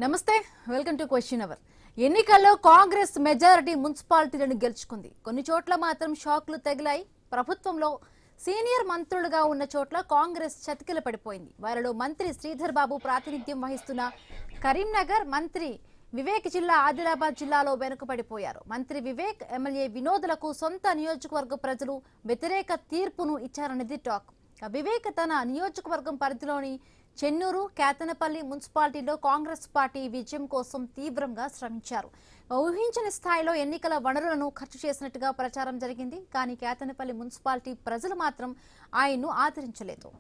నమస్తే welcome to question hour ఎన్నికల్లో Congress majority మున్సిపాలిటీలను గెలుచుకుంది. కొన్ని చోట్ల మాత్రం షాక్లు తగిలాయి. ప్రభుత్వంలో సీనియర్ మంత్రులుగా ఉన్న చోట్ల కాంగ్రెస్ చతికిల పడిపోయింది. వారిలో మంత్రి శ్రీధర్ బాబు ప్రాతినిధ్యం వహిస్తున్న కరీంనగర్, మంత్రి వివేక్ జిల్లా ఆదిలాబాద్ జిల్లాలో వెనుకబడిపోయారు. మంత్రి వివేక్, ఎమ్మెల్యే వినోద్లకు సొంత నియోజకవర్గ ప్రజలు వ్యతిరేక తీర్పును ఇచ్చారన్నది టాక్. వివేక్ తన నియోజకవర్గం పరిధిలోని చెన్నూరు, కేతనపల్లి మున్సిపాలిటీలో కాంగ్రెస్ పార్టీ విజయం కోసం తీవ్రంగా శ్రమించారు. ఊహించని స్థాయిలో ఎన్నికల వనరులను ఖర్చు చేసినట్టుగా ప్రచారం జరిగింది. కానీ కేతనపల్లి మున్సిపాలిటీ ప్రజలు మాత్రం ఆయన్ను ఆదరించలేదు.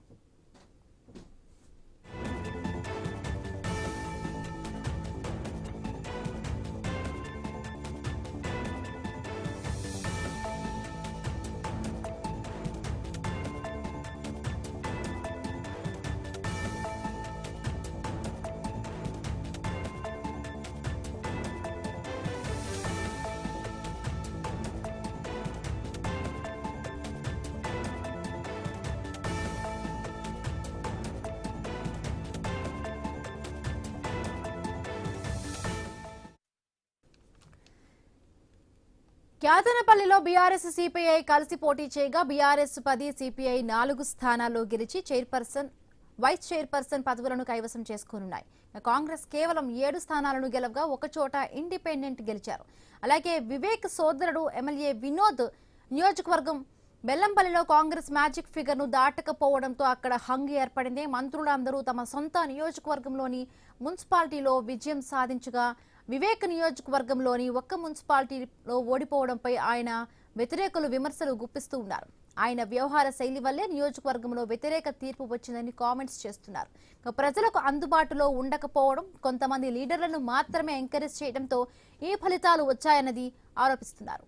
కేతనపల్లిలో బీఆర్ఎస్, సిపిఐ కలిసి పోటీ చేయగా బీఆర్ఎస్ 10, సిపిఐ 4 స్థానాల్లో గెలిచి చైర్పర్సన్, వైస్ చైర్పర్సన్ పదవులను కైవసం చేసుకోనున్నాయి. కాంగ్రెస్ కేవలం 7 స్థానాలను గెలవగా ఒకచోట ఇండిపెండెంట్ గెలిచారు. అలాగే వివేక్ సోదరుడు ఎమ్మెల్యే వినోద్ నియోజకవర్గం బెల్లంపల్లిలో కాంగ్రెస్ మ్యాజిక్ ఫిగర్ ను దాటకపోవడంతో అక్కడ హంగ్ ఏర్పడింది. మంత్రులందరూ తమ సొంత నియోజకవర్గంలోని మున్సిపాలిటీలో విజయం సాధించగా వివేక్ నియోజకవర్గంలోని ఒక్క మున్సిపాలిటీలో ఓడిపోవడంపై ఆయన వ్యతిరేకులు విమర్శలు గుప్పిస్తూ ఉన్నారు. ఆయన వ్యవహార శైలి వల్లే నియోజకవర్గంలో వ్యతిరేక తీర్పు వచ్చిందని కామెంట్స్ చేస్తున్నారు. ప్రజలకు అందుబాటులో ఉండకపోవడం, కొంతమంది లీడర్లను మాత్రమే ఎంకరేజ్ చేయడంతో ఈ ఫలితాలు వచ్చాయన్నది ఆరోపిస్తున్నారు.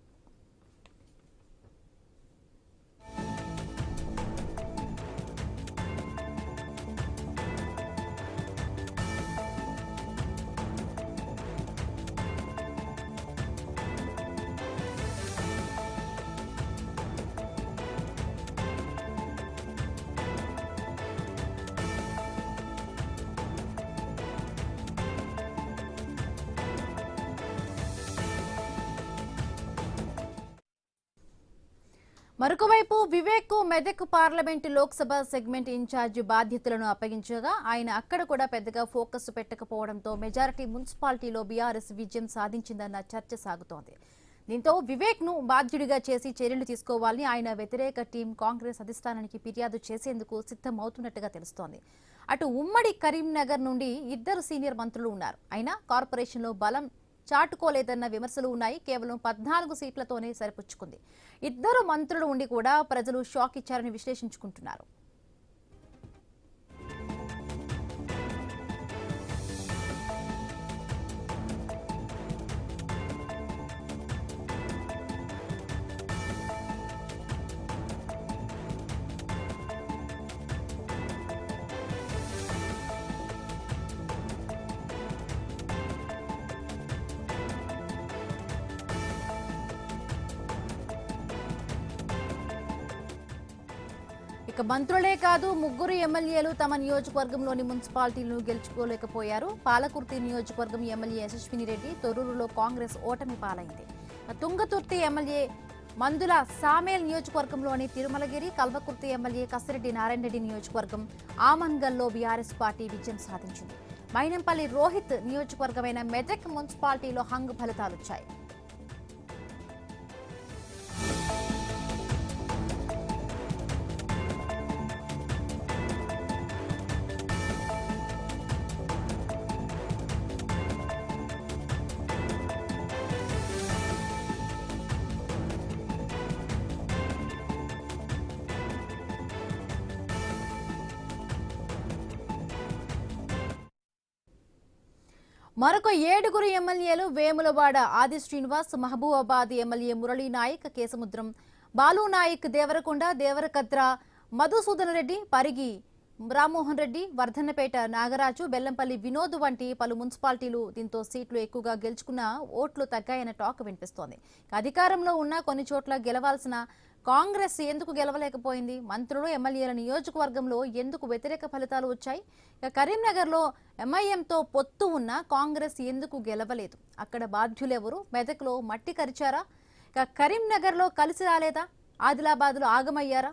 మరొకవైపు Vivek Medak parliament Lok Sabha segment in charge బాధ్యతలను అప్పగించగా ఆయన అక్కడ కూడా పెద్దగా ఫోకస్ పెట్టకపోవడంతో మెజారిటీ మున్సిపాలిటీలో బీఆర్ఎస్ విజయం సాధించిందన్న చర్చ సాగుతోంది. దీంతో వివేక్ ను బాధ్యుడిగా చేసి చర్యలు తీసుకోవాలని ఆయన వ్యతిరేక టీం కాంగ్రెస్ అధిష్టానానికి ఫిర్యాదు చేసేందుకు సిద్ధమవుతున్నట్టుగా తెలుస్తోంది. అటు ఉమ్మడి కరీంనగర్ నుండి 2 సీనియర్ మంత్రులు ఉన్నారు. అయినా కార్పొరేషన్లో బలం చాటుకోలేదన్న విమర్శలు ఉన్నాయి. కేవలం 14 సీట్లతోనే సరిపుచ్చుకుంది. 2 మంత్రులు ఉండి కూడా ప్రజలు షాక్ ఇచ్చారని విశ్లేషించుకుంటున్నారు. ఇక మంత్రులే కాదు, 3 ఎమ్మెల్యేలు తమ నియోజకవర్గంలోని మున్సిపాలిటీలను గెలుచుకోలేకపోయారు. పాలకుర్తి నియోజకవర్గం ఎమ్మెల్యే యశస్విని రెడ్డి తొర్రూరులో కాంగ్రెస్ ఓటమి పాలైంది. తుంగతుర్తి ఎమ్మెల్యే మందుల సామేల్ నియోజకవర్గంలోని తిరుమలగిరి, కల్వకుర్తి ఎమ్మెల్యే కసిరెడ్డి నారాయణ రెడ్డి నియోజకవర్గం ఆమన్గల్లో బీఆర్ఎస్ పార్టీ విజయం సాధించింది. మైనంపల్లి రోహిత్ నియోజకవర్గమైన మెదక్ మున్సిపాలిటీలో హంగ్ ఫలితాలొచ్చాయి. మరొక 7 ఎమ్మెల్యేలు వేములవాడ ఆది శ్రీనివాస్, మహబూబాబాద్ ఎమ్మెల్యే మురళీ నాయక్, కేసముద్రం బాలు నాయక్, దేవరకొండ దేవరకద్ర మధుసూదన్ రెడ్డి, పరిగి రామ్మోహన్ రెడ్డి, వర్ధన్నపేట నాగరాజు, బెల్లంపల్లి వినోద్ వంటి పలు మున్సిపాలిటీలు దీంతో సీట్లు ఎక్కువగా గెలుచుకున్న ఓట్లు తగ్గాయన్న టాక్ వినిపిస్తోంది. అధికారంలో ఉన్న కొన్ని చోట్ల గెలవాల్సిన కాంగ్రెస్ ఎందుకు గెలవలేకపోయింది? మంత్రులు ఎమ్మెల్యేల నియోజకవర్గంలో ఎందుకు వ్యతిరేక ఫలితాలు వచ్చాయి? ఇక కరీంనగర్లో ఎంఐఎంతో పొత్తు ఉన్న కాంగ్రెస్ ఎందుకు గెలవలేదు? అక్కడ బాధ్యులెవరు? మెదక్లో మట్టి కరిచారా? ఇక కరీంనగర్లో కలిసి రాలేదా? ఆదిలాబాద్లో ఆగమయ్యారా?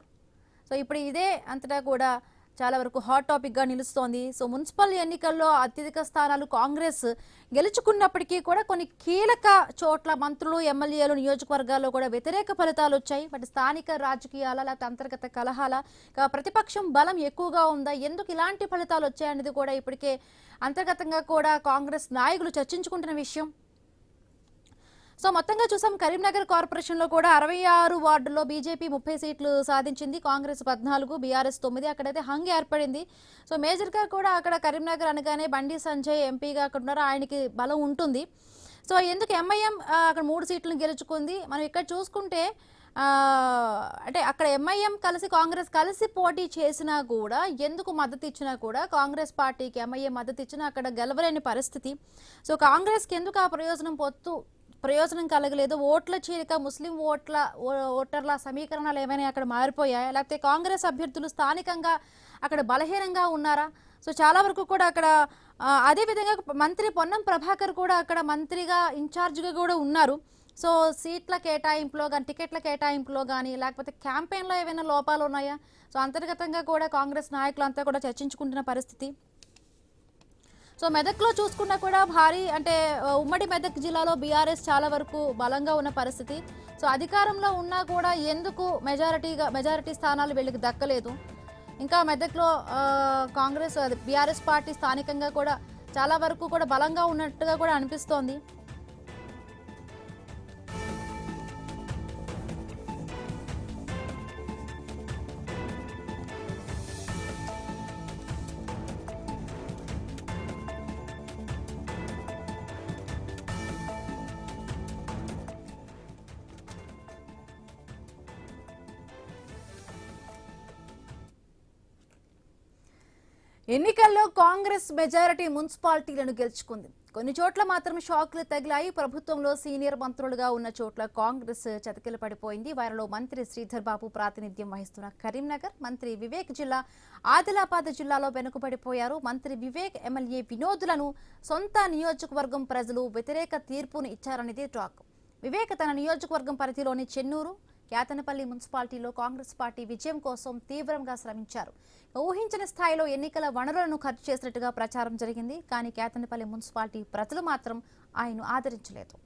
సో ఇప్పుడు ఇదే అంతటా కూడా చాలా వరకు హాట్ టాపిక్గా నిలుస్తోంది. సో మున్సిపల్ ఎన్నికల్లో అత్యధిక స్థానాలు కాంగ్రెస్ గెలుచుకున్నప్పటికీ కూడా కొన్ని కీలక చోట్ల మంత్రులు ఎమ్మెల్యేలు నియోజకవర్గాల్లో కూడా వ్యతిరేక ఫలితాలు వచ్చాయి. వాటి స్థానిక రాజకీయాల లేకపోతే అంతర్గత కలహాల ప్రతిపక్షం బలం ఎక్కువగా ఉందా, ఎందుకు ఇలాంటి ఫలితాలు వచ్చాయనేది కూడా ఇప్పటికే అంతర్గతంగా కూడా కాంగ్రెస్ నాయకులు చర్చించుకుంటున్న విషయం. సో మొత్తంగా చూసాం కరీంనగర్ కార్పొరేషన్లో కూడా 66 వార్డుల్లో బీజేపీ 30 సీట్లు సాధించింది, కాంగ్రెస్ 14, బీఆర్ఎస్ 9. అక్కడైతే హంగ్ ఏర్పడింది. సో మేజర్గా కూడా అక్కడ కరీంనగర్ అనగానే బండి సంజయ్ ఎంపీగా అక్కడ ఉన్నారు, ఆయనకి బలం ఉంటుంది. సో ఎందుకు ఎంఐఎం అక్కడ 3 సీట్లను గెలుచుకుంది? మనం ఇక్కడ చూసుకుంటే అంటే అక్కడ ఎంఐఎం కలిసి కాంగ్రెస్ కలిసి పోటీ చేసినా కూడా ఎందుకు మద్దతు ఇచ్చినా కూడా కాంగ్రెస్ పార్టీకి ఎంఐఎం మద్దతు ఇచ్చినా అక్కడ గెలవలేని పరిస్థితి. సో కాంగ్రెస్కి ఎందుకు ఆ ప్రయోజనం కలగలేదు? ఓట్ల చీలిక, ముస్లిం ఓటర్ల సమీకరణాలు ఏమైనా అక్కడ మారిపోయాయా, లేకపోతే కాంగ్రెస్ అభ్యర్థులు స్థానికంగా అక్కడ బలహీనంగా ఉన్నారా? సో చాలా వరకు కూడా అక్కడ అదేవిధంగా మంత్రి పొన్నం ప్రభాకర్ కూడా అక్కడ మంత్రిగా ఇన్ఛార్జ్గా కూడా ఉన్నారు. సో సీట్ల కేటాయింపులో కానీ టికెట్ల కేటాయింపులో కానీ లేకపోతే క్యాంపెయిన్లో ఏమైనా లోపాలు ఉన్నాయా? సో అంతర్గతంగా కూడా కాంగ్రెస్ నాయకులంతా కూడా చర్చించుకుంటున్న పరిస్థితి. సో మెదక్లో చూసుకున్నా కూడా భారీ అంటే ఉమ్మడి మెదక్ జిల్లాలో బీఆర్ఎస్ చాలా వరకు బలంగా ఉన్న పరిస్థితి. సో అధికారంలో ఉన్నా కూడా ఎందుకు మెజారిటీ స్థానాలు వీళ్ళకి దక్కలేదు? ఇంకా మెదక్లో కాంగ్రెస్ బీఆర్ఎస్ పార్టీ స్థానికంగా కూడా చాలా వరకు కూడా బలంగా ఉన్నట్టుగా కూడా అనిపిస్తోంది. ఎన్నికల్లో కాంగ్రెస్ మెజారిటీ మున్సిపాలిటీలను గెలుచుకుంది. కొన్ని చోట్ల మాత్రం షాక్లు తగిలాయి. ప్రభుత్వంలో సీనియర్ మంత్రులుగా ఉన్న చోట్ల కాంగ్రెస్ చతికిల పడిపోయింది. వారిలో మంత్రి శ్రీధర్ బాబు ప్రాతినిధ్యం వహిస్తున్న కరీంనగర్, మంత్రి వివేక్ జిల్లా ఆదిలాబాద్ జిల్లాలో వెనుకబడిపోయారు. మంత్రి వివేక్ ఎమ్మెల్యే వినోదులను సొంత నియోజకవర్గం ప్రజలు వ్యతిరేక తీర్పును ఇచ్చారనేది టాక్. వివేక్ తన నియోజకవర్గం పరిధిలోని చెన్నూరు, కేతనపల్లి మున్సిపాలిటీలో కాంగ్రెస్ పార్టీ విజయం కోసం తీవ్రంగా శ్రమించారు. ఊహించని స్థాయిలో ఎన్నికల వనరులను ఖర్చు చేసినట్టుగా ప్రచారం జరిగింది. కానీ కేతనపల్లి మున్సిపాలిటీ ప్రజలు మాత్రం ఆయన్ను ఆదరించలేదు.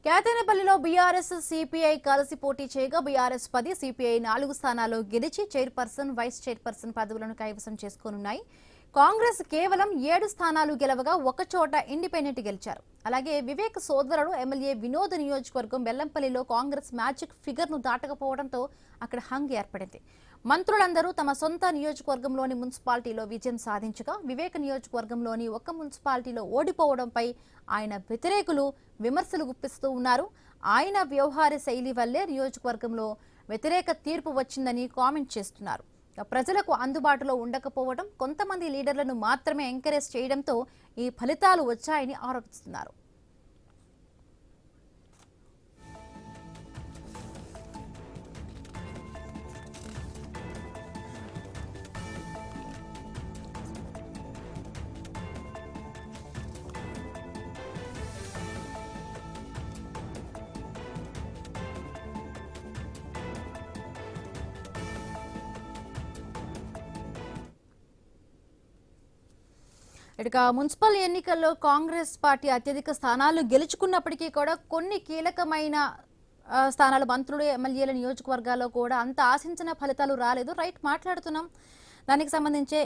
కేతనపల్లిలో బీఆర్ఎస్ సిపిఐ కలిసి పోటీ చేయగా బీఆర్ఎస్ 10, సిపిఐ 4 స్థానాల్లో గెలిచి చైర్పర్సన్, వైస్ చైర్పర్సన్ పదవులను కైవసం చేసుకోనున్నాయి. కాంగ్రెస్ కేవలం 7 స్థానాలు గెలవగా ఒక చోట ఇండిపెండెంట్ గెలిచారు. అలాగే వివేక్ సోదరుడు ఎమ్మెల్యే వినోద్ నియోజకవర్గం బెల్లంపల్లిలో కాంగ్రెస్ మ్యాజిక్ ఫిగర్ను దాటకపోవడంతో అక్కడ హంగ్ ఏర్పడింది. మంత్రులందరూ తమ సొంత నియోజకవర్గంలోని మున్సిపాలిటీలో విజయం సాధించగా వివేక్ నియోజకవర్గంలోని ఒక్క మున్సిపాలిటీలో ఓడిపోవడంపై ఆయన వ్యతిరేకులు విమర్శలు గుప్పిస్తూ ఉన్నారు. ఆయన వ్యవహార శైలి వల్లే నియోజకవర్గంలో వ్యతిరేక తీర్పు వచ్చిందని కామెంట్ చేస్తున్నారు. ప్రజలకు అందుబాటులో ఉండకపోవడం, కొంతమంది లీడర్లను మాత్రమే ఎంకరేజ్ చేయడంతో ఈ ఫలితాలు వచ్చాయని ఆరోపిస్తున్నారు. ఇక మున్సిపల్ ఎన్నికల్లో కాంగ్రెస్ పార్టీ అత్యధిక స్థానాలు గెలుచుకున్నప్పటికీ కూడా కొన్ని కీలకమైన స్థానాలు మంత్రులు ఎమ్మెల్యేల నియోజకవర్గాల్లో కూడా అంత ఆశించిన ఫలితాలు రాలేదు. రైట్, మాట్లాడుతున్నాం. దానికి సంబంధించే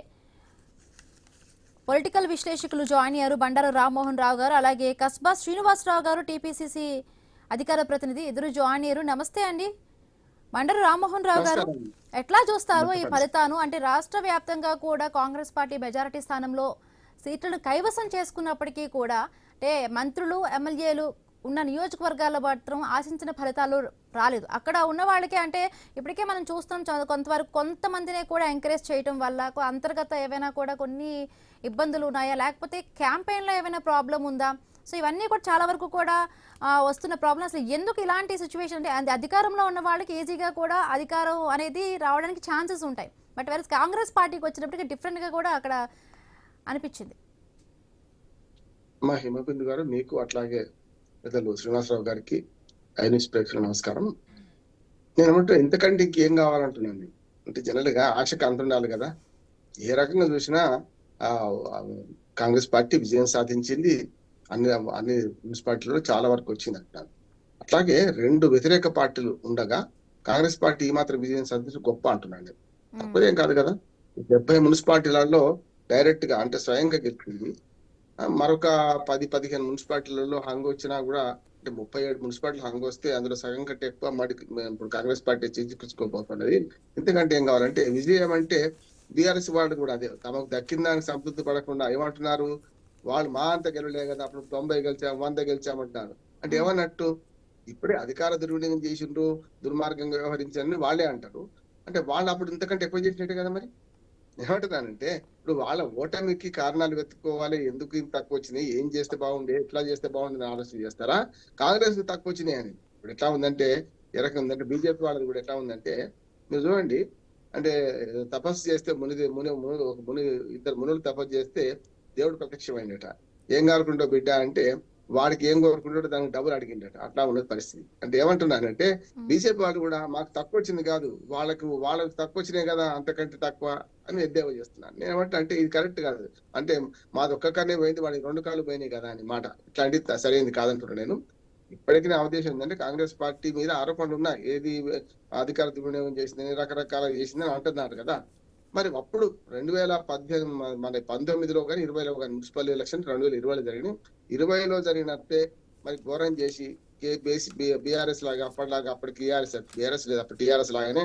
పొలిటికల్ విశ్లేషకులు జాయిన్ అయ్యారు. బండారు రామ్మోహన్ రావు గారు, అలాగే కస్బా శ్రీనివాసరావు గారు, టీపీసీసీ అధికార ప్రతినిధి, ఇద్దరు జాయిన్ అయ్యారు. నమస్తే అండి. బండారు రామ్మోహన్ రావు గారు, ఎట్లా చూస్తారు ఈ ఫలితాను? అంటే రాష్ట్ర వ్యాప్తంగా కూడా కాంగ్రెస్ పార్టీ మెజారిటీ స్థానంలో సీట్లను కైవసం చేసుకున్నప్పటికీ కూడా అంటే మంత్రులు ఎమ్మెల్యేలు ఉన్న నియోజకవర్గాల్లో మాత్రం ఆశించిన ఫలితాలు రాలేదు. అక్కడ ఉన్న వాళ్ళకి అంటే ఇప్పటికే మనం చూస్తాం కొంతవరకు కొంతమందినే కూడా ఎంకరేజ్ చేయడం వల్ల అంతర్గత ఏవైనా కూడా కొన్ని ఇబ్బందులు ఉన్నాయా, లేకపోతే క్యాంపెయిన్లో ఏమైనా ప్రాబ్లం ఉందా? సో ఇవన్నీ కూడా చాలా వరకు కూడా వస్తున్న ప్రాబ్లమ్స్. ఎందుకు ఇలాంటి సిచ్యువేషన్ అంటే అధికారంలో ఉన్న వాళ్ళకి ఈజీగా కూడా అధికారం అనేది రావడానికి ఛాన్సెస్ ఉంటాయి. బట్ వేరే కాంగ్రెస్ పార్టీకి వచ్చినప్పటికీ డిఫరెంట్గా కూడా అక్కడ అనిపించింది. మా హిమబిందు గారు, మీకు అట్లాగే పెద్దలు శ్రీనివాసరావు గారికి ఐన్యూస్ ప్రేక్షకులు నమస్కారం. నేను ఏమంటే ఇంతకంటే ఇంకేం కావాలంటున్నాను. అంటే జనరల్ గా ఆశకు అంటుండాలి కదా. ఏ రకంగా చూసినా కాంగ్రెస్ పార్టీ విజయం సాధించింది. అన్ని మున్సిపాలిటీలో చాలా వరకు వచ్చింది అంటున్నాను. అట్లాగే రెండు వ్యతిరేక పార్టీలు ఉండగా కాంగ్రెస్ పార్టీ ఈ మాత్రం విజయం సాధించి గొప్ప అంటున్నాను. తప్పదేం కాదు కదా. 70 మున్సిపాలిటీలలో డైరెక్ట్ గా అంటే స్వయంగా గెలిచింది. మరొక 10-15 మున్సిపాలిటీలలో హంగ్ వచ్చినా కూడా అంటే 37 మున్సిపాలిటీలు హంగ్ వస్తే అందులో సగం కంటే ఎక్కువ ఇప్పుడు కాంగ్రెస్ పార్టీ చేజిక్కించుకోబోతున్నది. ఎందుకంటే ఏం కావాలంటే విజయం అంటే బీఆర్ఎస్ వాళ్ళు కూడా అదే తమకు దక్కిన దానికి సంతృప్తి పడకుండా ఏమంటున్నారు, వాళ్ళు మా అంత గెలవలే కదా, అప్పుడు 90 గెలిచాం 100 గెలిచామంటున్నారు. అంటే ఏమన్నట్టు ఇప్పుడే అధికార దుర్వినియోగం చేసిండ్రు, దుర్మార్గంగా వ్యవహరించారని వాళ్ళే అంటారు. అంటే వాళ్ళు అప్పుడు ఇంతకంటే ఎక్కువ చేసినట్టే కదా. మరి ఏమంటున్నానంటే ఇప్పుడు వాళ్ళ ఓటమికి కారణాలు వెతుక్కోవాలి. ఎందుకు ఇంత తక్కువ వచ్చినాయి, ఏం చేస్తే బాగుండే, ఎట్లా చేస్తే బాగుంది అని ఆలోచన చేస్తారా? కాంగ్రెస్ తక్కువ వచ్చినాయి అని ఇప్పుడు ఎట్లా ఉందంటే ఏ రకం ఉందంటే బీజేపీ వాళ్ళది కూడా ఎట్లా ఉందంటే మీరు చూడండి. అంటే తపస్సు చేస్తే ఇద్దరు మునులు తపస్సు చేస్తే దేవుడు ప్రత్యక్షమైందట. ఏం కోరుకుంటావు బిడ్డ అంటే వాడికి ఏం కోరుకుంటాడో దానికి డబ్బులు అడిగిండట. అట్లా ఉన్నది పరిస్థితి. అంటే ఏమంటున్నానంటే బీజేపీ వాళ్ళు కూడా మాకు తక్కువ వచ్చింది కాదు, వాళ్ళకి తక్కువ వచ్చినాయి కదా అంతకంటే తక్కువ అని ఎద్దేవా చేస్తున్నాను. నేను ఏమంటా అంటే ఇది కరెక్ట్ కాదు. అంటే మాది ఒక్క కన్నే పోయింది, వాడికి 2 కాళ్ళు పోయినాయి కదా అని మాట. ఇట్లాంటిది సరైనది కాదంటున్నాను నేను. ఇప్పటికీ నా ఉద్దేశం ఏంటంటే కాంగ్రెస్ పార్టీ మీద ఆరోపణలు ఉన్నాయి. ఏది అధికార దుర్వినియోగం చేసిందని రకరకాల చేసిందని అంటున్నారు కదా. మరి అప్పుడు 2018 మన 19లో కానీ 20లో కానీ మున్సిపల్ ఎలక్షన్ 2020లో జరిగినాయి. 20లో జరిగినట్టే మరి ఘోరం చేసి బీఆర్ఎస్ లాగా అప్పటిలాగా అప్పటి బీఆర్ఎస్ లేదు అప్పుడు టీఆర్ఎస్ లాగానే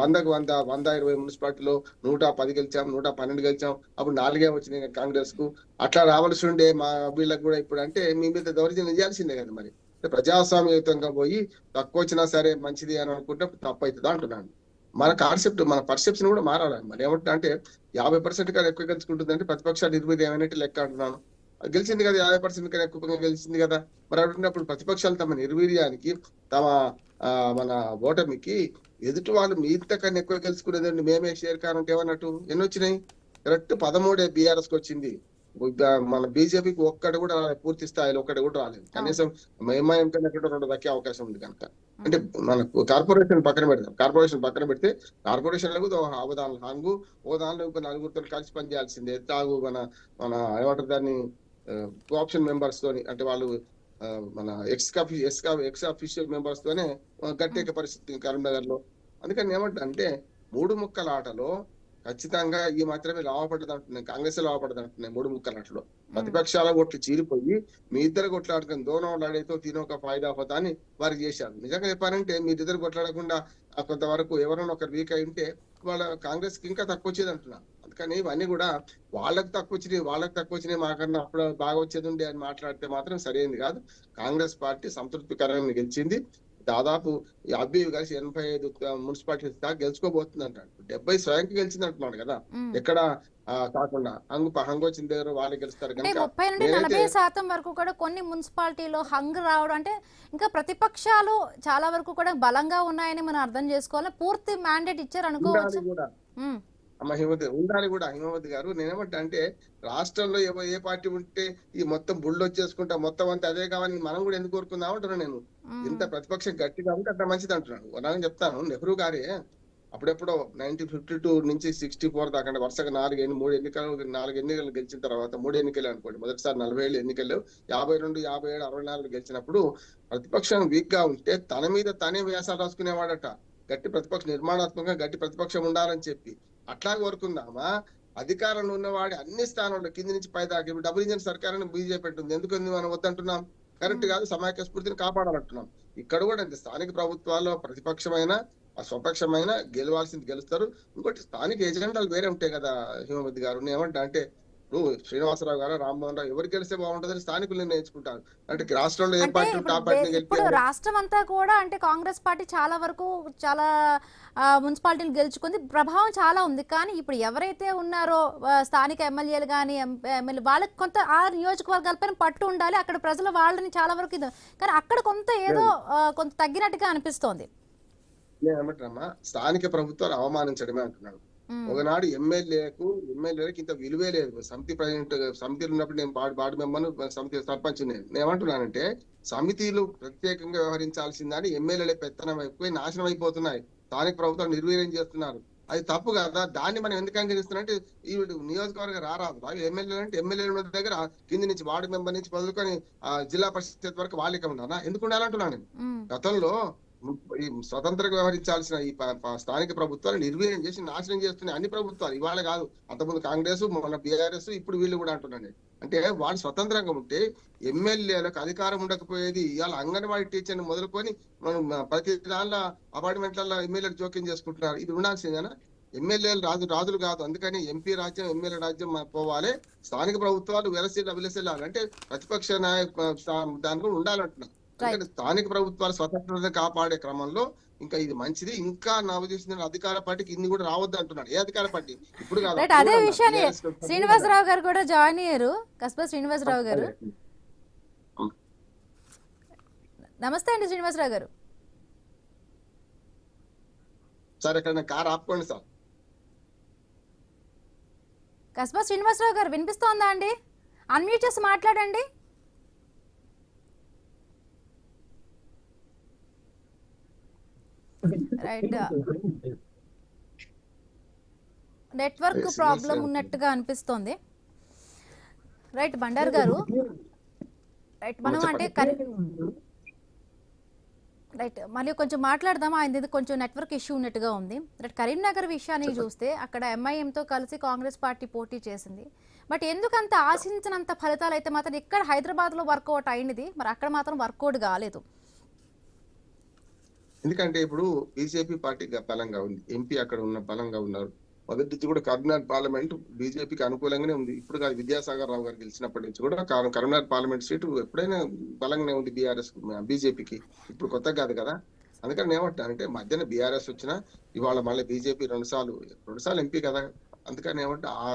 100-120 మున్సిపాలిటీలో 110 గెలిచాం, 112 గెలిచాం. అప్పుడు 4 వచ్చినాయి కాంగ్రెస్ కు. అట్లా రావాల్సి ఉండే మా వీళ్ళకి కూడా ఇప్పుడు అంటే మీ మీద దౌర్జన్యం చేయాల్సిందే కదా. మరి ప్రజాస్వామ్యయుతంగా పోయి తక్కువ వచ్చినా సరే మంచిది అని అనుకుంటే తప్పు అవుతుందా అంటున్నాను. మన కాన్సెప్ట్ మన పర్సెప్షన్ కూడా మారాలి. మరి ఏమంటా అంటే 50% కన్నా ఎక్కువ గెలుచుకుంటుంది అంటే ప్రతిపక్షాలు 20 ఏమైనట్టు లెక్క అంటున్నాను. గెలిచింది కదా 50% కన్నా ఎక్కువగా గెలిచింది కదా. మరి అప్పుడు ప్రతిపక్షాలు తమ నిర్వీర్యానికి తమ మన ఓటమికి ఎదుటి వాళ్ళు మిగతా కన్నా ఎక్కువ గెలుచుకునేదండి మేమే షేర్ కానంటే ఏమన్నట్టు ఎన్ని వచ్చినాయి? కరెక్ట్ 13 బీఆర్ఎస్ కి వచ్చింది. మన బీజేపీకి ఒక్కటి కూడా పూర్తి స్థాయిలో ఒక్కటి కూడా రాలేదు. కనీసం ఎంఐఎం కన్నా 2 దక్కే అవకాశం ఉంది కనుక. అంటే మనకు కార్పొరేషన్ పక్కన పెడితే కార్పొరేషన్లకు అవదానం హంగు ఓదాన్లో ఇంకో 4గురితో కలిసి పనిచేయాల్సిందే. తాగు మన ఏమంటారు దాన్ని కోఆప్షన్ మెంబర్స్ తోని అంటే వాళ్ళు మన ఎక్స్ అఫీషియల్ మెంబర్స్ తోనే గట్టెక్క పరిస్థితి కరీంనగర్ లో. అందుకని ఏమంటా అంటే 3 ముక్కల ఆటలో ఖచ్చితంగా ఈ మాత్రమే లాభపడ్డది అంటున్నాయి. కాంగ్రెస్ లాభపడ్డది అంటున్నాయి 3 ముక్కల ఆటలో. ప్రతిపక్షాల ఓట్లు చీరిపోయి మీ ఇద్దరు కొట్లాడుకుని దోనోలాడేతో తినొక ఫాయిదా హోదా అని వారికి చేశారు. నిజంగా చెప్పారంటే మీరిద్దరు కొట్లాడకుండా కొంతవరకు ఎవరైనా ఒకరు వీక్ అయి ఉంటే వాళ్ళ కాంగ్రెస్ కి ఇంకా తక్కువ వచ్చేది అంటున్నారు. అందుకని ఇవన్నీ కూడా వాళ్ళకి తక్కువ వచ్చినాయి మాకన్నా అప్పుడు బాగా వచ్చేది ఉండే అని మాట్లాడితే మాత్రం సరైనది కాదు. కాంగ్రెస్ పార్టీ సంతృప్తికరంగా గెలిచింది. దాదాపు 50 కలిసి 85 మున్సిపాలిటీ దాకా గెలుచుకోబోతుంది అంటాడు. 70 స్వయంకి గెలిచింది అంటున్నాడు కదా. ఎక్కడ కాకుండా హంగ్ వచ్చిన దగ్గర వాళ్ళు గెలుస్తారు కనుక 30 నుండి 40% వరకు కూడా కొన్ని మున్సిపాలిటీలో హంగ్ రావడం అంటే ఇంకా ప్రతిపక్షాలు చాలా వరకు కూడా బలంగా ఉన్నాయని మనం అర్థం చేసుకోవాలి. పూర్తి మ్యాండేట్ ఇచ్చారు అనుకోవచ్చు. ఉండాలి కూడా హిమవతి గారు. నేనేమంటా అంటే రాష్ట్రంలో ఏ పార్టీ ఉంటే ఈ మొత్తం బుళ్ళు వచ్చేసుకుంటా మొత్తం అంతా అదే కావాలని మనం కూడా ఎందుకు కోరుకుందాం అంటున్నాను. నేను ఇంత ప్రతిపక్షం గట్టిగా ఉంటే అంత మంచిది అంటున్నాను. అలాగే చెప్తాను. నెహ్రూ గారే అప్పుడెప్పుడో 1952 నుంచి 64 దాకా అంటే వరుసగా 4 ఎన్నికలు గెలిచిన తర్వాత 3 ఎన్నికలు అనుకోండి. మొదటిసారి 40 ఏళ్ళు ఎన్నికలు 52, 57, 64 గెలిచినప్పుడు ప్రతిపక్షం వీక్ గా ఉంటే తన మీద తనే వ్యాసాలు రాసుకునేవాడట. గట్టి ప్రతిపక్ష నిర్మాణాత్మకంగా గట్టి ప్రతిపక్షం ఉండాలని చెప్పి. అట్లా కోరుకుందామా? అధికారంలో ఉన్నవాడి అన్ని స్థానాల్లో కింది నుంచి పై దాకా ఇప్పుడు డబుల్ ఇంజిన్ సర్కార్ అని బీజేపీ ఉంటుంది. ఎందుకు మనం వద్దంటున్నాం? కరెక్ట్ కాదు, సమాఖ్య స్ఫూర్తిని కాపాడాలంటున్నాం. ఇక్కడ కూడా అంతే, స్థానిక ప్రభుత్వాల్లో ప్రతిపక్షమైన స్వపక్షమైన గెలవాల్సింది గెలుస్తారు. ఇంకోటి స్థానిక ఎజెండాలు వేరే ఉంటాయి కదా హిమవతి గారు. ఏమంటా అంటే ఇప్పుడు శ్రీనివాసరావు గారు, రామ్మోహన్ రావు ఎవరు గెలిస్తే బాగుంటుందని స్థానికులు నిర్ణయించుకుంటారు. అంటే రాష్ట్రంలో ఏ అంటే పార్టీ టాప్ పార్టీని ఇప్పుడు గెలిపి రాష్ట్రం అంతా కూడా అంటే కాంగ్రెస్ పార్టీ చాలా వరకు చాలా మున్సిపాలిటీలు గెలుచుకుంది, ప్రభావం చాలా ఉంది. కానీ ఇప్పుడు ఎవరైతే ఉన్నారో స్థానిక ఎమ్మెల్యేలు కానీ ఎమ్మెల్యే వాళ్ళకి కొంత ఆ నియోజకవర్గాలపైన పట్టు ఉండాలి. అక్కడ ప్రజలు వాళ్ళని చాలా వరకు కానీ అక్కడ కొంత ఏదో కొంత తగ్గినట్టుగా అనిపిస్తోంది. ఏమంటారమ్మా, స్థానిక ప్రభుత్వాలు అవమానించడమే అంటున్నాను. ఒకనాడు ఎమ్మెల్యేలకు ఇంత విలువే లేదు. సమితి ప్రెసిడెంట్ సమితిలో ఉన్నప్పుడు నేను వార్డు మెంబర్, సమితి సర్పంచ్. నేను ఏమంటున్నానంటే సమితిలు ప్రత్యేకంగా వ్యవహరించాల్సిందని ఎమ్మెల్యేల పెత్తనం అయిపోయి నాశనం అయిపోతున్నాయి. స్థానిక ప్రభుత్వాలు నిర్వీర్యం చేస్తున్నారు. అది తప్పు కదా. దాన్ని మనం ఎందుకు అంగీకరిస్తున్నారంటే ఈ నియోజకవర్గం రారాదు. ఎమ్మెల్యేలు అంటే ఎమ్మెల్యేల దగ్గర కింది నుంచి వార్డు మెంబర్ నుంచి మొదలుకొని జిల్లా పరిషత్ వరకు వాళ్ళకే ఉండాలా? ఎందుకు ఉండాలంటున్నాను నేను. గతంలో ఈ స్వతంత్రంగా వ్యవహరించాల్సిన ఈ స్థానిక ప్రభుత్వాలు నిర్వీర్యం చేసి నాశనం చేస్తున్నాయి అన్ని ప్రభుత్వాలు. ఇవాళ కాదు, అంతకుముందు కాంగ్రెస్, మన బీఆర్ఎస్, ఇప్పుడు వీళ్ళు కూడా అంటున్నాను. అంటే వాళ్ళు స్వతంత్రంగా ఉంటే ఎమ్మెల్యేలకు అధికారం ఉండకపోయేది. ఇవాళ అంగన్వాడీ టీచర్ని మొదలుకొని మనం ప్రతి దానిలో అపార్ట్మెంట్లలో ఎమ్మెల్యేలు జోక్యం చేసుకుంటున్నారు. ఇది ఉండాల్సిందేనా? ఎమ్మెల్యేలు రాజులు కాదు. అందుకని ఎంపీ రాజ్యం, ఎమ్మెల్యే రాజ్యం పోవాలి. స్థానిక ప్రభుత్వాలు విలసిల్లాలి. అంటే ప్రతిపక్ష దాని కూడా ఉండాలంటున్నారు. ఎందుకంటే స్థానిక ప్రభుత్వాలు స్వతంత్రత కాపాడే క్రమంలో ఇంకా ఇది మంచిది. ఇంకా నవోదిస్తున్న అధికార పార్టీకి ఇన్ని కూడా రావద్దు అంటున్నాడు. ఏ అధికార పార్టీ? ఇప్పుడు కాదు. అదే విషయాన్ని శ్రీనివాసరావు గారు కూడా జాయిన్ అయ్యారు. కస్బా శ్రీనివాసరావు గారు, నమస్తే అండి. శ్రీనివాసరావు గారు, సార్ ఎక్కడ కార్ ఆపుకోండి సార్. కస్బా శ్రీనివాసరావు గారు వినిపిస్తోందా అండి? అన్మ్యూట్ చేసి మాట్లాడండి. రైట్, నెట్వర్క్ ప్రాబ్లం ఉన్నట్టుగా అనిపిస్తోంది. రైట్ బండారు గారు, రైట్ మనం అంటే రైట్ మళ్ళీ కొంచెం మాట్లాడదాం. ఆయన కొంచెం నెట్వర్క్ ఇష్యూ ఉన్నట్టుగా ఉంది. రైట్, కరీంనగర్ విషయాన్ని చూస్తే అక్కడ ఎంఐఎంతో కలిసి కాంగ్రెస్ పార్టీ పోటీ చేసింది. బట్ ఎందుకంత ఆశించినంత ఫలితాలు అయితే మాత్రం ఇక్కడ హైదరాబాద్లో వర్కౌట్ అయినది, మరి అక్కడ మాత్రం వర్కౌట్ కాలేదు. ఎందుకంటే ఇప్పుడు బీజేపీ పార్టీ బలంగా ఉంది, ఎంపీ అక్కడ ఉన్న బలంగా ఉన్నారు. మొదటి నుంచి కూడా కరీంనగర్ పార్లమెంట్ బీజేపీకి అనుకూలంగానే ఉంది. ఇప్పుడు కాదు, విద్యాసాగర్ రావు గారు గెలిచినప్పటి నుంచి కూడా కరీంనగర్ పార్లమెంట్ సీటు ఎప్పుడైనా బలంగానే ఉంది బీజేపీకి. ఇప్పుడు కొత్త కాదు కదా. అందుకని నేను ఏమంటానంటే మధ్యన బీఆర్ఎస్ వచ్చినా ఇవాళ మళ్ళీ బీజేపీ రెండు సార్లు ఎంపీ కదా. అందుకని ఏమంటే ఆ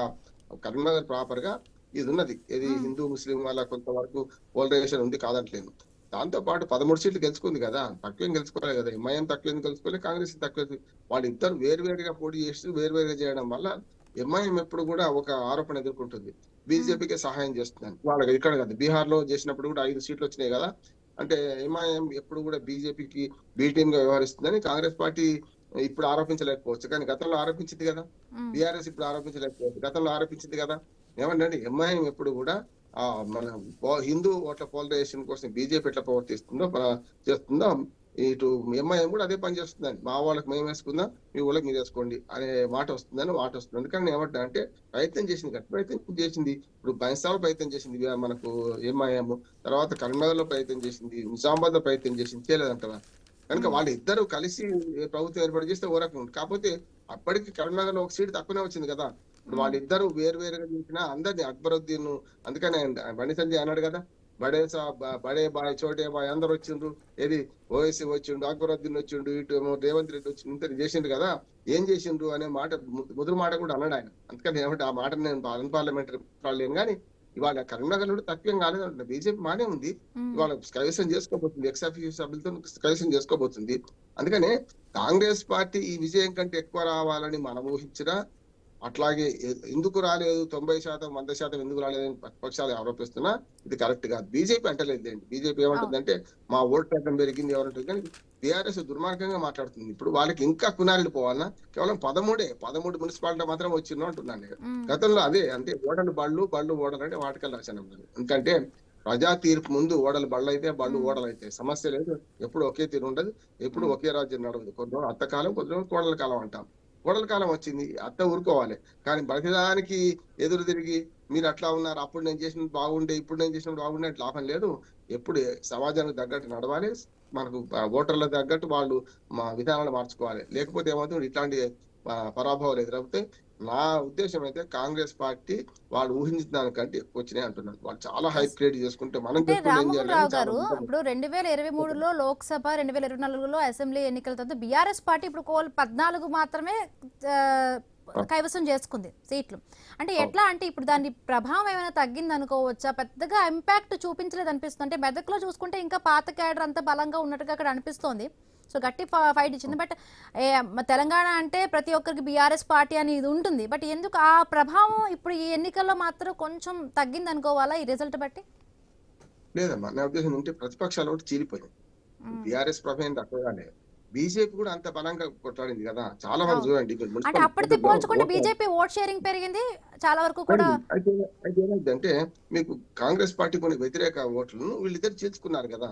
కరీంనగర్ ప్రాపర్ గా ఇది ఉన్నది. ఇది హిందూ ముస్లిం వాళ్ళ కొంతవరకు పోలరైజేషన్ ఉంది, కాదంటలేదు. దాంతో పాటు 13 సీట్లు గెలుచుకుంది కదా, తక్కువేం గెలుచుకోలేదు కదా. ఎంఐఎం తక్కువ గెలుచుకోలేదు, కాంగ్రెస్ తక్కువ. వాళ్ళిద్దరు వేరువేరుగా పోటీ చేసి వేరువేరుగా చేయడం వల్ల ఎంఐఎం ఎప్పుడు కూడా ఒక ఆరోపణ ఎదుర్కొంటుంది, బీజేపీకి సహాయం చేస్తుందని. వాళ్ళకి ఇక్కడ కదా, బీహార్ లో చేసినప్పుడు కూడా 5 సీట్లు వచ్చినాయి కదా. అంటే ఎంఐఎం ఎప్పుడు కూడా బీజేపీకి బీ టీమ్ గా వ్యవహరిస్తుందని కాంగ్రెస్ పార్టీ ఇప్పుడు ఆరోపించలేకపోవచ్చు, కానీ గతంలో ఆరోపించింది కదా. బీఆర్ఎస్ ఇప్పుడు ఆరోపించలేకపోవచ్చు, గతంలో ఆరోపించింది కదా. ఏమంటే ఎంఐఎం ఎప్పుడు కూడా మన హిందూ ఓట్ల పోలరైజేషన్ కోసం బీజేపీ ఎట్లా చేస్తుందో ఇటు ఎంఐఎం కూడా అదే పని చేస్తుందని. మా వాళ్ళకి మేము వేసుకుందాం, మీ వాళ్ళకి మీరు వేసుకోండి అనే మాట వస్తుంది. అందుకని ఏమంటా అంటే ప్రయత్నం చేసింది. ఇప్పుడు బైన్సాలో ప్రయత్నం చేసింది మనకు ఎంఐఎం, తర్వాత కరీంనగర్ లో ప్రయత్నం చేసింది, నిజామాబాద్ లో ప్రయత్నం చేసింది, చేయలేదంటారా? కనుక వాళ్ళు ఇద్దరు కలిసి ప్రభుత్వం ఏర్పాటు చేస్తే ఓ రకం. కాకపోతే అప్పటికి కరీంనగర్ లో ఒక సీట్ తక్కువనే వచ్చింది కదా. ఇప్పుడు వాళ్ళిద్దరు వేరువేరుగా చూసినా అందరినీ అక్బరుద్దీన్, అందుకనే బండి సంజయ్ అన్నాడు కదా, బడే బాయ్ చోటే బాయ్ అందరు వచ్చిండ్రు. ఏది ఓవైసీ వచ్చిండు, అక్బరుద్దీన్ వచ్చిండు, ఇటు రేవంత్ రెడ్డి వచ్చిండు, ఇంత చేసిండ్రు కదా. ఏం చేసిండ్రు అనే మాట ముదురు మాట కూడా అన్నాడు ఆయన. అందుకని ఏమంటే ఆ మాట నేను అన్పార్లమెంటరీ లేను. కానీ ఇవాళ కరీంనగర్ లో తక్కువేం కాలేదు, బీజేపీ మానే ఉంది. ఇవాళ కైవసం చేసుకోబోతుంది, ఎక్సాఫిషియల్ సభ్యులతో కైవసం చేసుకోబోతుంది. అందుకనే కాంగ్రెస్ పార్టీ ఈ విజయం కంటే ఎక్కువ రావాలని మనం ఊహించినా అట్లాగే ఎందుకు రాలేదు 90%, 100% ఎందుకు రాలేదని ప్రతిపక్షాలు ఆరోపిస్తున్నా ఇది కరెక్ట్ కాదు. బీజేపీ అంటలేదండి. బీజేపీ ఏమంటుందంటే మా ఓటు శాతం పెరిగింది ఎవరంటుంది, కానీ టీఆర్ఎస్ దుర్మార్గంగా మాట్లాడుతుంది. ఇప్పుడు వాళ్ళకి ఇంకా కునారిలు పోవాలన్నా కేవలం 13 మున్సిపాలిటీ మాత్రం వచ్చిందో అంటున్నాను నేను. గతంలో అదే అంటే ఓడలు బళ్ళు ఓడలు అంటే వాటికల్ రాశాను. ఎందుకంటే ప్రజా తీర్పు ముందు ఓడలు బళ్ళు అయితే బళ్ళు ఓడలు అయితే సమస్య లేదు. ఎప్పుడు ఒకే తీరు ఉండదు, ఎప్పుడు ఒకే రాజ్యం నడవదు. కొన్ని రోజులు అత్తకాలం, కొన్ని రోజులు కోడల కాలం అంటాం. కోడల కాలం వచ్చింది, అత్త ఊరుకోవాలి. కానీ ప్రతిదానికి ఎదురు తిరిగి మీరు అట్లా ఉన్నారు, అప్పుడు నేను చేసినది బాగుండే, ఇప్పుడు నేను చేసినది బాగుండే లాభం లేదు. ఎప్పుడు సమాజానికి తగ్గట్టు నడవాలి, మనకు ఓటర్లకు తగ్గట్టు వాళ్ళు మా విధానాలు మార్చుకోవాలి. లేకపోతే ఏమవుతుంది, ఇట్లాంటి పరాభవాలు ఎదురవుతాయి. నా ఉద్దేశం అయితే కాంగ్రెస్ పార్టీ వాళ్ళు ఊహించిన దానికంటే వచ్చినాయి అంటున్నారు. వాళ్ళు చాలా హైప్ క్రియేట్ చేసుకుంటే మనం రామ్మోహన్ రావు గారు ఇప్పుడు 2023లో లోక్సభ, 2024లో అసెంబ్లీ ఎన్నికల తర్వాత బీఆర్ఎస్ పార్టీ ఇప్పుడు 14 మాత్రమే కైవసం చేసుకుంది సీట్లు. అంటే ఎట్లా అంటే ఇప్పుడు దాని ప్రభావం ఏమైనా తగ్గింది అనుకోవచ్చా? పెద్దగా ఇంపాక్ట్ చూపించలేదు అనిపిస్తుంది. అంటే మెదక్లో చూసుకుంటే ఇంకా పాత క్యాడర్ అంత బలంగా ఉన్నట్టుగా అక్కడ అనిపిస్తోంది. సో గట్టి ఫైట్ ఇచ్చింది. బట్ తెలంగాణ అంటే ప్రతి ఒక్కరికి బీఆర్ఎస్ పార్టీ అని ఇది ఉంటుంది. బట్ ఎందుకు ఆ ప్రభావం ఇప్పుడు ఈ ఎన్నికల్లో మాత్రం కొంచెం తగ్గింది అనుకోవాలా ఈ రిజల్ట్ బట్టి? లేదమ్మా, నా ఉద్దేశం ఏంటి, ప్రతిపక్షాలు ఒకటి చీలిపోయింది. బీఆర్ఎస్ ప్రభావం తక్కువగా లేదు. బీజేపీ కూడా అంత బలంగా కొట్లాడింది కదా. చాలా మంది చూడండి, అంటే అప్పటికి పోల్చుకుంటే బీజేపీ ఓట్ షేరింగ్ పెరిగింది చాలా వరకు కూడా. అయితే ఏమైందంటే మీకు కాంగ్రెస్ పార్టీ కొన్ని వ్యతిరేక ఓట్లను వీళ్ళిద్దరు చీల్చుకున్నారు కదా.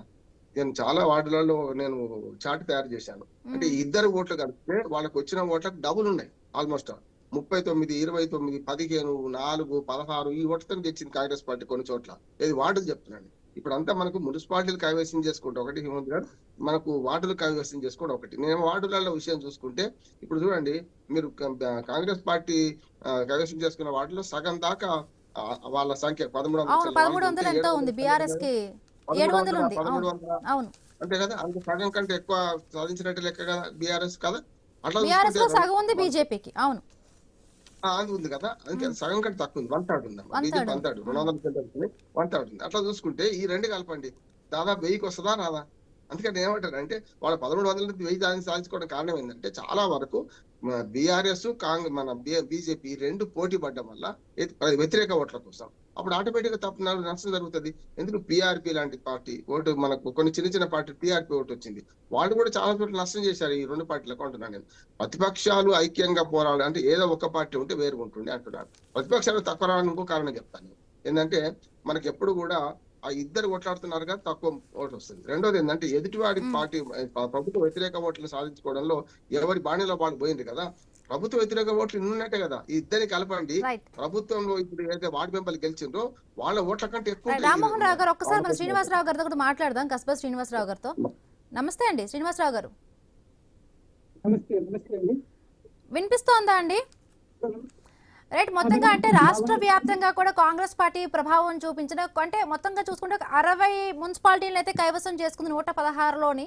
నేను చాలా వార్డులలో నేను చార్ట్ తయారు చేశాను. అంటే ఇద్దరు ఓట్లు కలిపితే వాళ్ళకి వచ్చిన ఓట్లకు డబుల్ ఉన్నాయి. ఆల్మోస్ట్ 39, 29, 15, 4, 16 ఈ ఓట్లతో తెచ్చింది కాంగ్రెస్ పార్టీ కొన్ని చోట్ల. ఇది వార్డులు చెప్తున్నాను. ఇప్పుడు అంతా మనకు మున్సిపాలిటీలు కైవసం చేసుకుంటే ఒకటి, హేమంత్ గారు మనకు వార్డులు కైవసం చేసుకోవడం ఒకటి. నేను వార్డులలో విషయం చూసుకుంటే ఇప్పుడు చూడండి, మీరు కాంగ్రెస్ పార్టీ కైవసం చేసుకున్న వార్డులో సగం దాకా వాళ్ళ సంఖ్య 1300 ఎంతో ఉంది, బీఆర్ఎస్ కి 700 ఉంది. అవును, అంతే కదా. అంత సగం కంటే ఎక్కువ సాధించినట్టు లెక్క కదా బీఆర్ఎస్ కదా. అట్లా బీఆర్ఎస్ లో సగం ఉంది బీజేపీకి. అవును, అది ఉంది కదా. అందుకే సగం కంటే తక్కువ ఉంది, 1/3 ఉంది. బీజేపీ 1/3, 200 1/3 ఉంది. అట్లా చూసుకుంటే ఈ రెండు కలపండి దాదాపు 1000కి వస్తుందా రాదా? అందుకని ఏమంటారు అంటే వాళ్ళ 1300 నుంచి 1000 సాధించుకోవడం కారణం ఏంటంటే చాలా వరకు బీఆర్ఎస్ మన బీజేపీ రెండు పోటీ పడ్డం వల్ల వ్యతిరేక ఓట్ల కోసం అప్పుడు ఆటోమేటిక్ గా నష్టం జరుగుతుంది. ఎందుకు పీఆర్పీ లాంటి పార్టీ ఓటు, మనకు కొన్ని చిన్న పార్టీ పీఆర్పీ ఓటు వచ్చింది, వాళ్ళు కూడా చాలా చోట్ల నష్టం చేశారు ఈ రెండు పార్టీలకు అంటున్నాను నేను. ప్రతిపక్షాలు ఐక్యంగా పోరాడాలి అంటే ఏదో ఒక పార్టీ ఉంటే వేరు ఉంటుంది అంటున్నారు. ప్రతిపక్షాలు తక్కువ రావడానికి ఇంకో కారణం చెప్తాను. ఏంటంటే మనకి ఎప్పుడు కూడా ఆ ఇద్దరు ఓట్లాడుతున్నారు కదా, తక్కువ ఓట్లు వస్తుంది. రెండోది ఏంటంటే ఎదుటివాడి పార్టీ ప్రభుత్వ వ్యతిరేక ఓట్లను సాధించుకోవడంలో ఎవరి బాణిలో వాళ్ళు పోయింది కదా. ప్రభుత్వ వ్యతిరేక ఓట్లు ఉన్నట్టే కదా, ఈ ఇద్దరిని కలపండి. ప్రభుత్వంలో ఇప్పుడు ఏదైతే వార్డు మెంబర్లు గెలిచిందో వాళ్ళ ఓట్ల కంటే ఎక్కువ. రామ్మోహన్ రావు గారు ఒక్కసారి మన శ్రీనివాసరావు గారితో కూడా మాట్లాడదాం. కస్బా శ్రీనివాసరావు గారితో. నమస్తే అండి శ్రీనివాసరావు గారు. వినిపిస్తోందా అండి? రైట్, మొత్తంగా అంటే రాష్ట్ర వ్యాప్తంగా కూడా కాంగ్రెస్ పార్టీ ప్రభావం చూపించిన, అంటే మొత్తంగా చూసుకుంటే 60 మున్సిపాలిటీలు అయితే కైవసం చేసుకుంది 116లోని.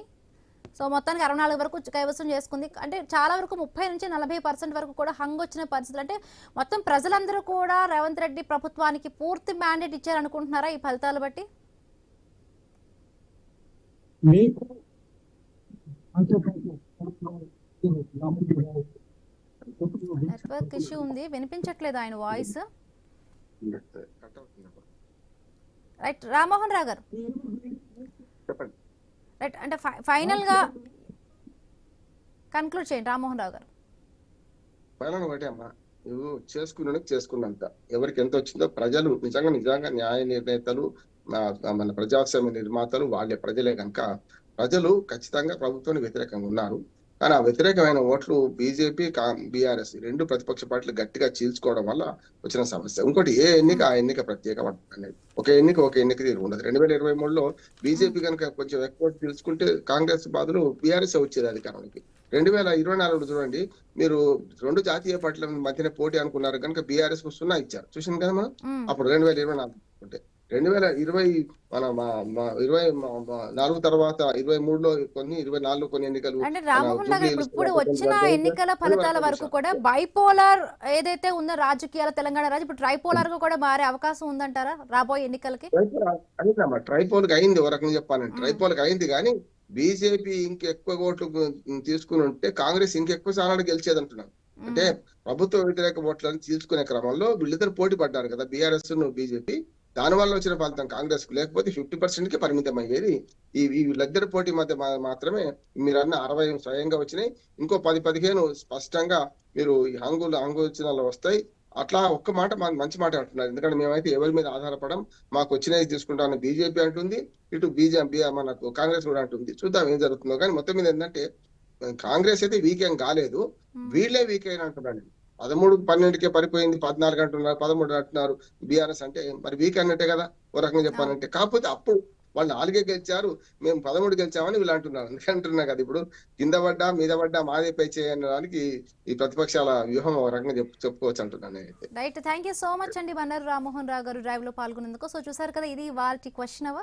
సో మొత్తానికి 64 వరకు కైవసం చేసుకుంది. అంటే చాలా వరకు 30 నుంచి 40% వరకు కూడా హంగ్ వచ్చిన పరిస్థితులు. అంటే మొత్తం ప్రజలందరూ కూడా రేవంత్ రెడ్డి ప్రభుత్వానికి పూర్తి మ్యాండేట్ ఇచ్చారనుకుంటున్నారా ఈ ఫలితాలు బట్టి? నెట్వర్క్ ఇష్యూ ఉంది, వినిపించట్లేదు ఆయన వాయిస్. రైట్, రామ్మోహన్ రావు గారు. రైట్, అంటే ఫైనల్ గా కన్క్లూడ్ చేయండి రామ్మోహన్ రావు గారు. ఫైనల్ ఒకటే అమ్మా, నువ్వు చేసుకున్నంత ఎవరికి ఎంత వచ్చిందో ప్రజలు నిజంగా న్యాయ నిర్ణేతలు, మన ప్రజాస్వామ్య నిర్మాతలు వాళ్ళే ప్రజలే కనుక ప్రజలు ఖచ్చితంగా ప్రభుత్వానికి వ్యతిరేకంగా ఉన్నారు. కానీ ఆ వ్యతిరేకమైన ఓట్లు బీజేపీ, బీఆర్ఎస్ రెండు ప్రతిపక్ష పార్టీలు గట్టిగా చీల్చుకోవడం వల్ల వచ్చిన సమస్య. ఇంకోటి ఏ ఎన్నిక ఆ ఎన్నిక ప్రత్యేకమైన ఒక ఎన్నిక తీరు ఉండదు. 2023లో బీజేపీ కనుక కొంచెం ఎక్కువ చీల్చుకుంటే కాంగ్రెస్ బదులు బీఆర్ఎస్ వచ్చేది అధికారానికి. 2024 చూడండి, మీరు రెండు జాతీయ పార్టీల మధ్యన పోటీ అనుకున్నారు కనుక బీఆర్ఎస్ కు 0 ఇచ్చారు. చూసింది కదా మనం అప్పుడు 2024 అంటే. 2024 తర్వాత 23లో కొన్ని, 24లో కొన్ని ఎన్నికలు. అంటే రామ్మోహన్ రావు ఇప్పుడు వచ్చిన ఎన్నికల ఫలితాల వరకు కూడా బైపోలార్ ఏదైతే ఉందో రాజకీయాల తెలంగాణ రాజు ఇప్పుడు ట్రైపోలార్ గా కూడా మారే అవకాశం ఉందంటారా రాబోయే ఎన్నికలకి? ట్రైపోల్ కి అయింది, ఒక రకంగా చెప్పాలంటే ట్రైపోల్ కి అయింది. కానీ బీజేపీ ఇంకెక్కువ ఓట్లు తీసుకుని ఉంటే కాంగ్రెస్ ఇంకెక్కువ స్థానాలు గెలిచేది అంటున్నాను. అంటే ప్రభుత్వ వ్యతిరేక ఓట్లను చీల్చుకునే క్రమంలో వీళ్ళిద్దరు పోటీ పడ్డారు కదా, బీఆర్ఎస్ బీజేపీ. దాని వల్ల వచ్చిన ఫలితం కాంగ్రెస్ కు. లేకపోతే 50% కి పరిమితం అయ్యేది. ఈ వీళ్ళిద్దరి పోటీ మధ్య మాత్రమే మీరన్న 60 స్వయంగా వచ్చినాయి. ఇంకో 10-15 స్పష్టంగా మీరు ఈ హంగులు వస్తాయి. అట్లా ఒక్క మాట మంచి మాట అంటున్నారు. ఎందుకంటే మేమైతే ఎవరి మీద ఆధారపడం, మాకు వచ్చినవి తీసుకుంటామని బీజేపీ అంటుంది, ఇటు బీజేపీ మనకు కాంగ్రెస్ కూడా అంటుంది. చూద్దాం ఏం జరుగుతుందో. కానీ మొత్తం మీద ఏంటంటే కాంగ్రెస్ అయితే వీక్ ఏం కాలేదు, వీళ్ళే వీక్ అయిన అంటున్నాను. 13-12కే పడిపోయింది, 14 అంటున్నారు, 13 అంటున్నారు బీఆర్ఎస్. అంటే మరి వీక్ అన్నట్టే కదా ఓ రకంగా చెప్పాలంటే. కాకపోతే అప్పుడు వాళ్ళు 4 గెలిచారు, మేము 13 గెలిచామని వీళ్ళు అంటున్నారు. అందుకే అంటున్నా కదా, ఇప్పుడు కింద పడ్డా మీద పడ్డా మాదే పై చేయడానికి ఈ ప్రతిపక్షాల వ్యూహం ఒక రకంగా చెప్పుకోవచ్చు అంటున్నాను నేనైతే. Right, thank you so much అండి బండారు రామ్మోహన్ రావు గారు డ్రైవ్ లో పాల్గొన్నందుకు. సో చూసారు కదా, ఇది వాళ్ళ క్వశ్చన్ అవర్.